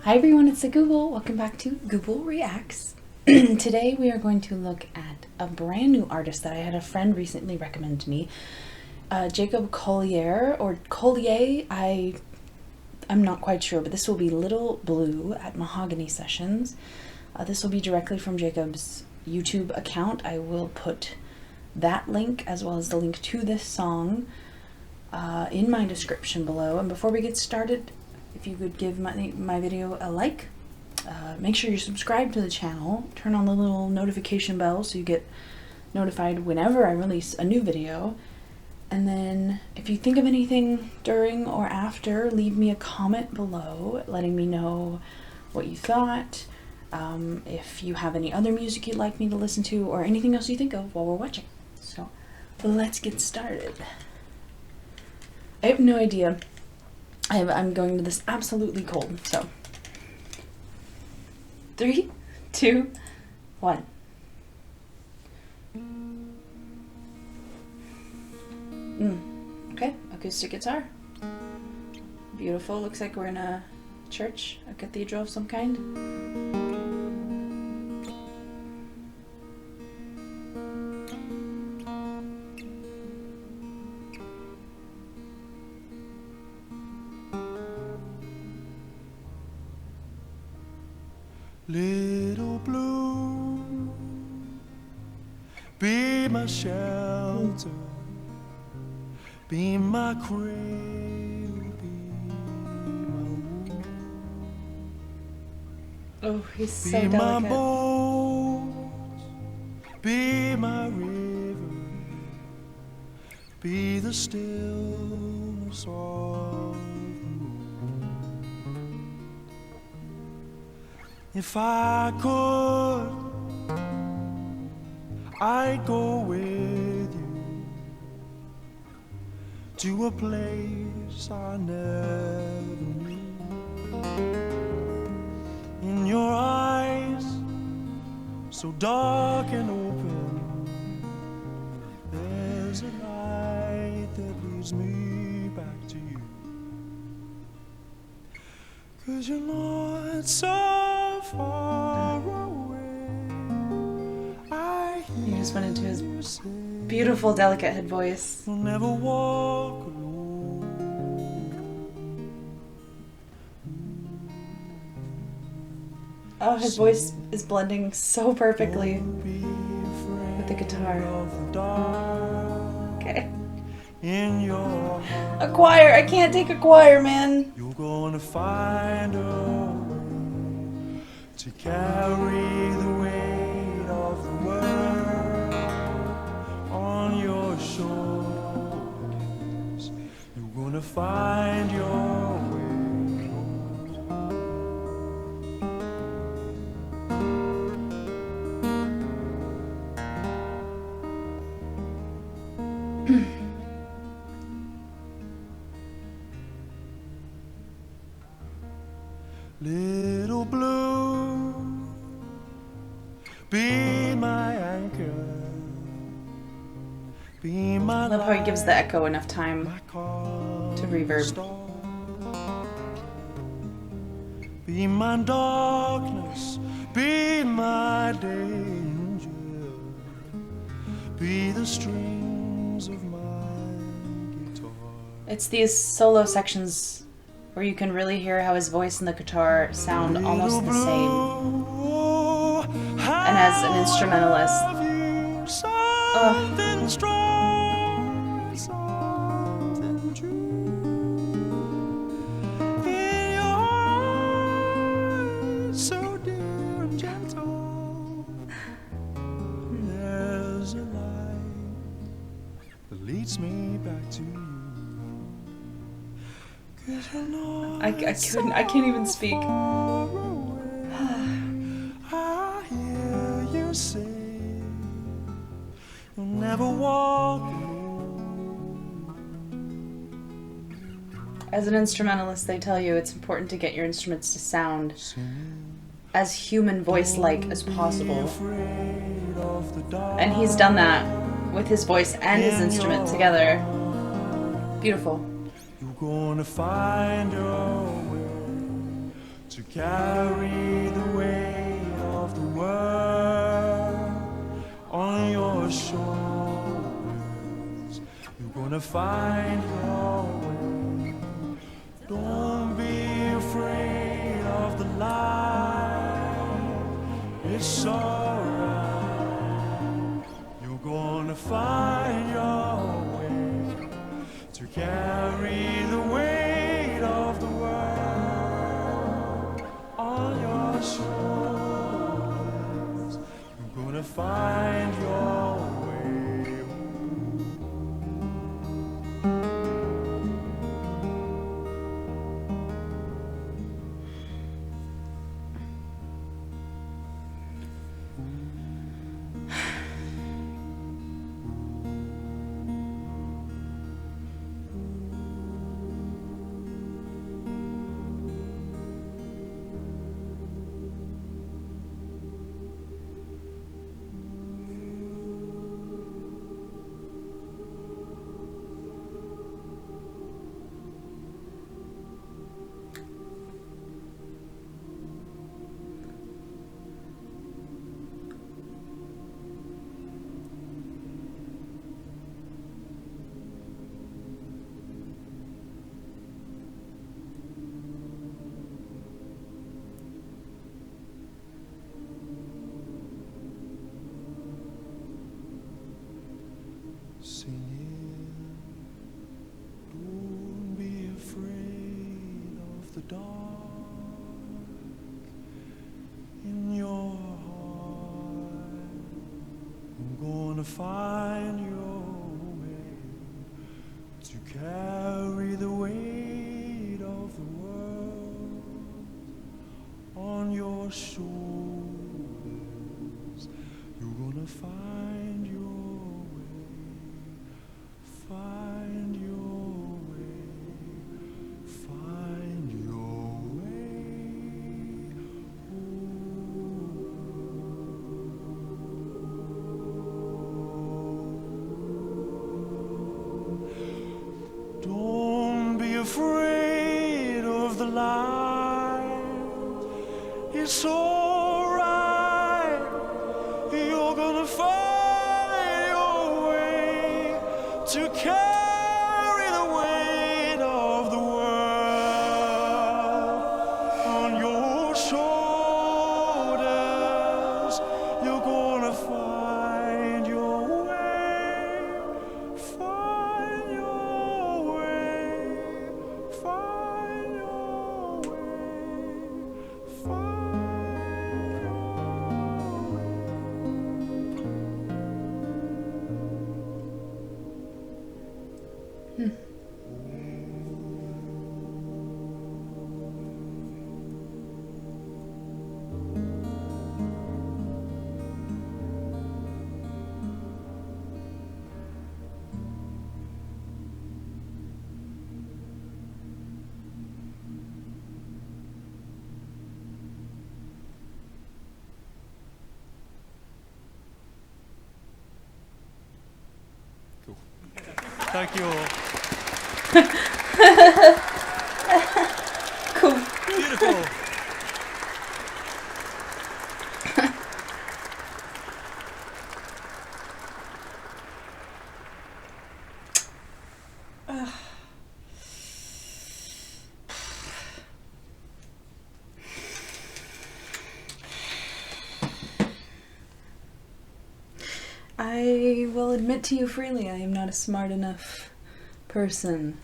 Hi everyone, it's the Google. Welcome back to Google Reacts. Today we are going to look at a brand new artist that I had a friend recently recommend to me. Jacob Collier, or Collier, I'm not quite sure, but this will be Little Blue at Mahogany Sessions. This will be directly from Jacob's YouTube account. I will put that link as well as the link to this song in my description below. And before we get started, if you could give my video a like, make sure you're subscribed to the channel, turn on the little notification bell so you get notified whenever I release a new video. And then if you think of anything during or after, leave me a comment below letting me know what you thought, if you have any other music you'd like me to listen to, or anything else you think of while we're watching. So let's get started. I have no idea. I'm going to this absolutely cold, so 3, 2, 1. Okay, acoustic guitar. Beautiful. Looks like we're in a church, a cathedral of some kind. Little blue, be my shelter, be my cradle, be my womb. Oh, he's so be delicate. My bones, be my river, be the stillness of the moon. If I could, I'd go with you to a place I never knew. In your eyes, so dark and open, there's a light that leads me back to you. 'Cause you're not so far away. He just went into his beautiful, delicate head voice. You'll never walk alone. Oh, his voice is blending so perfectly with the guitar. Okay. In your heart, A choir. I can't take a choir, man. you're gonna find a way to carry the weight of the world on your shoulders. You're gonna find your way. Little blue, be my anchor, be my I love how he gives the echo enough time to reverb. Be my darkness, be my danger, be the strings of my guitar. It's these solo sections where you can really hear how his voice and the guitar sound almost the same. And as an instrumentalist, something strong, something true. In your heart, so dear and gentle, there's a light that leads me back to you. I can't even speak. I hear you say you'll never walk alone. As an instrumentalist, they tell you it's important to get your instruments to sound as human voice-like as possible. And he's done that with his voice and his instrument together. Beautiful. You're gonna find your way to carry the weight of the world on your shoulders. You're gonna find your way. Don't be afraid of the light. It's alright. You're gonna find your way to carry the weight of the world on your shoulders. You're gonna find your way. Singing, don't be afraid of the dark in your heart. I'm gonna find your way to carry the weight of the world on your shoulders. You're gonna find your find your way, find your way. Don't be afraid of the light. It's alright. You're gonna find your way to carry the weight of the world on your shoulders. You're gonna find your way, find your way, find your way, find your way. Cool. Thank you all. Cool. Beautiful. I will admit to you freely, I am not a smart enough person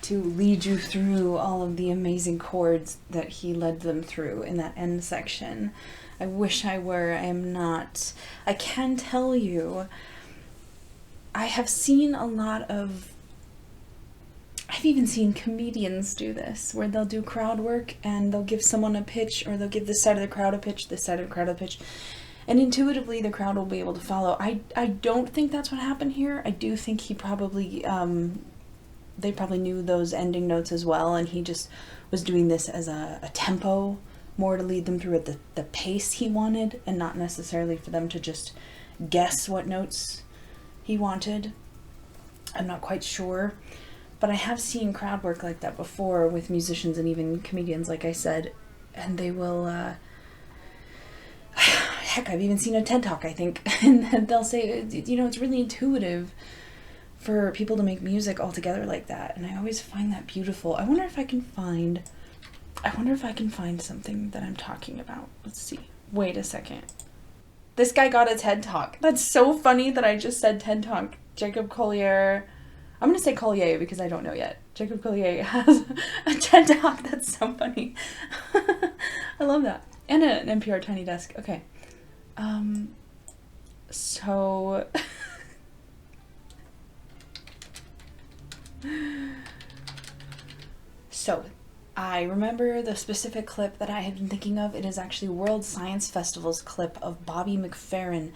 to lead you through all of the amazing chords that he led them through in that end section. I wish I were. I am not. I can tell you, I have seen a lot of, I've even seen comedians do this, where they'll do crowd work and they'll give someone a pitch, or they'll give this side of the crowd a pitch, this side of the crowd a pitch, and intuitively the crowd will be able to follow. I don't think that's what happened here. I do think he probably, they probably knew those ending notes as well, and he just was doing this as a tempo, more to lead them through at the pace he wanted, and not necessarily for them to just guess what notes he wanted. I'm not quite sure, but I have seen crowd work like that before with musicians and even comedians, like I said, and they will, heck, I've even seen a TED Talk, I think, and they'll say, you know, it's really intuitive for people to make music all together like that, and I always find that beautiful. I wonder if I can find something that I'm talking about. Let's see. Wait a second. This guy got a TED Talk. That's so funny that I just said TED Talk. Jacob Collier. I'm going to say Collier because I don't know yet. Jacob Collier has a TED Talk. That's so funny. I love that. And an NPR Tiny Desk. Okay. So... So, I remember the specific clip that I had been thinking of. It is actually World Science Festival's clip of Bobby McFerrin.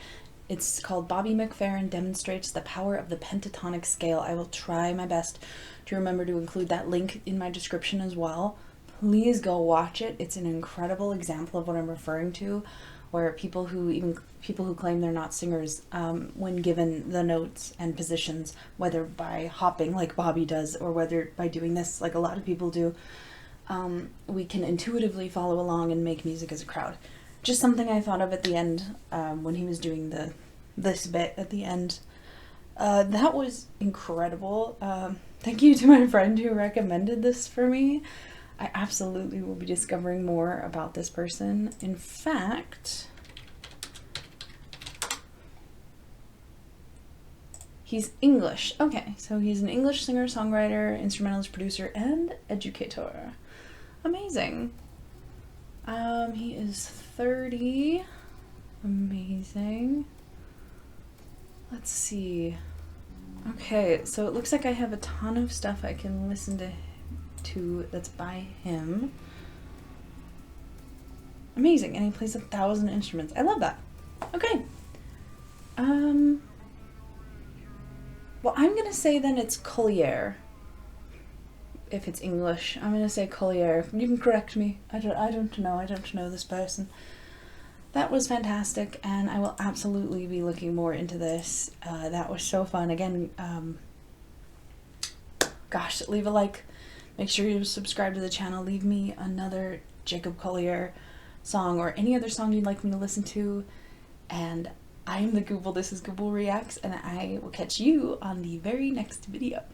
It's called Bobby McFerrin Demonstrates the Power of the Pentatonic Scale. I will try my best to remember to include that link in my description as well. Please go watch it. It's an incredible example of what I'm referring to, where people who claim they're not singers, when given the notes and positions, whether by hopping like Bobby does or whether by doing this like a lot of people do, we can intuitively follow along and make music as a crowd. Just something I thought of at the end, when he was doing this bit at the end. That was incredible. Thank you to my friend who recommended this for me. I absolutely will be discovering more about this person. In fact, he's English. Okay, so he's an English singer, songwriter, instrumentalist, producer, and educator. Amazing. He is 30. Amazing. Let's see. Okay, so it looks like I have a ton of stuff I can listen to that's by him. Amazing. And he plays 1,000 instruments. I love that. Okay. Well, I'm gonna say then it's Collier. If it's English, I'm gonna say Collier. You can correct me. I don't know. I don't know this person. That was fantastic, and I will absolutely be looking more into this. That was so fun. Again, gosh, leave a like. Make sure you subscribe to the channel. Leave me another Jacob Collier song or any other song you'd like me to listen to. And I am the Gooble. This is Gooble Reacts, and I will catch you on the very next video.